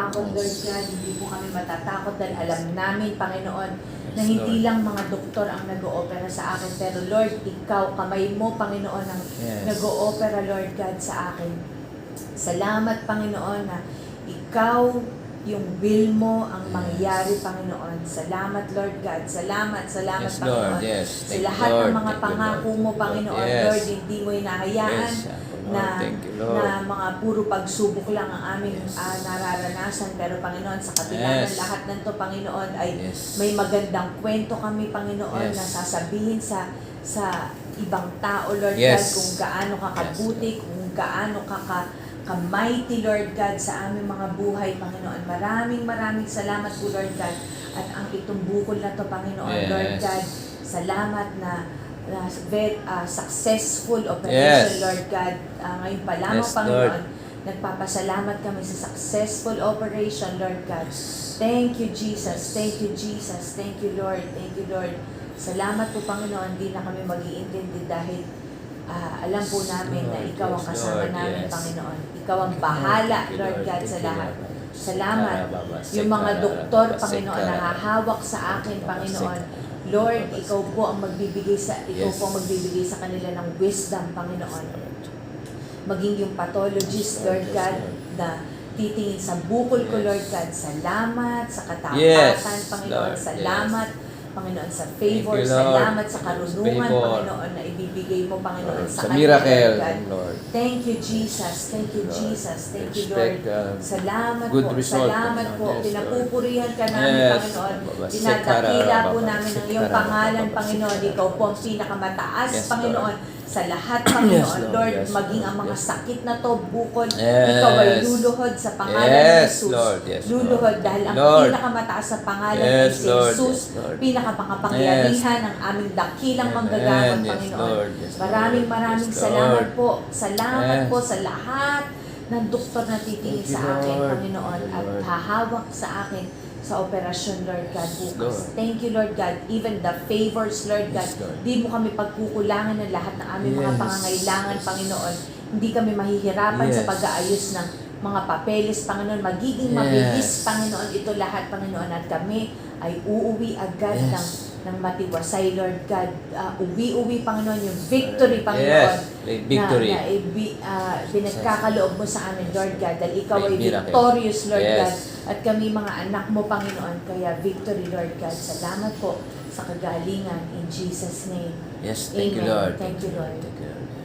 matatakot, Lord God. Hindi po kami matatakot dahil alam namin, Panginoon, na hindi lang mga doktor ang nag-oopera sa akin. Pero Lord, Ikaw, kamay mo, Panginoon, ang nag-oopera, Lord God, sa akin. Salamat, Panginoon, na Ikaw, yung will mo ang mangyari, Panginoon. Salamat, Lord God. Salamat, Yes, Panginoon. Lord. Yes. Sa Thank you, lahat Lord. ng mga Thank you, pangako Lord. mo, Panginoon, Yes. Lord, hindi mo inahayaan Yes, Lord. na, Thank you, Lord. na mga puro pagsubok lang ang aming nararanasan. Pero, Panginoon, sa kabila ng lahat ng to, Panginoon, ay may magandang kwento kami, Panginoon, na sasabihin sa ibang tao, Lord God, kung gaano ka kabuti, kung gaano ka-mighty, Lord God, sa aming mga buhay, Panginoon. Maraming salamat po, Lord God. At ang itong bukol na to, Panginoon, Lord God, salamat na successful operation, Lord God. Ngayon pa lamang, Panginoon, nagpapasalamat kami sa successful operation, Lord God. Thank you, Jesus. Thank you, Jesus. Thank you, Lord. Thank you, Lord. Salamat po, Panginoon. Hindi na kami mag-iintindi dahil alam po namin na Ikaw ang kasama namin, Panginoon. Ikaw ang bahala, Lord God, sa lahat. Salamat. Yung mga doktor, Panginoon, na hahawak sa akin, Panginoon. Lord, Ikaw po ang magbibigay sa kanila ng wisdom, Panginoon. Maging yung pathologist, Lord God, na titingin sa bukol ko, Lord God. Salamat sa katapatan, Panginoon. Salamat, Panginoon, sa favor. Salamat sa karunungan, Panginoon, na ibibigay mo, Panginoon, sa kanila, Lord God. Thank you, Jesus. Thank you, Jesus. Thank you, Lord. Salamat po. Salamat po. Pinapupurihan ka namin, Panginoon. Dinadakila po namin ang iyong pangalan, Panginoon. Ikaw po ang pinakamataas, Panginoon, sa lahat, Panginoon. Lord, maging ang mga sakit na to, bukod, Ikaw ay luluhod sa pangalan ni Jesus. Luluhod dahil ang pinakamataas sa pangalan ni Jesus, pinakamakapangyarihan ang aming dakilang manggagamot, Panginoon. Maraming salamat po. Salamat po sa lahat ng doktor na titingin sa akin, Panginoon, at hahawak sa akin sa operasyon, Lord God, bukas. Thank you, Lord God. Even the favors, Lord God. Di mo kami pagkukulangan ng lahat ng aming mga pangangailangan, Panginoon. Hindi kami mahihirapan sa pag-aayos ng mga papeles, Panginoon. Magiging mabilis, Panginoon, ito lahat, Panginoon. At kami ay uuwi agad ng matiwasay, Lord God. Uwi-uwi, Panginoon, yung victory, Panginoon. Victory. Na pinagkakaloob mo sa amin, Lord God. Dahil Ikaw ay victorious, Lord God. At kami mga anak mo, Panginoon. Kaya victory, Lord God. Salamat po sa kagalingan. In Jesus' name. Yes, thank you, Lord. Thank you, Lord. Thank you, Lord.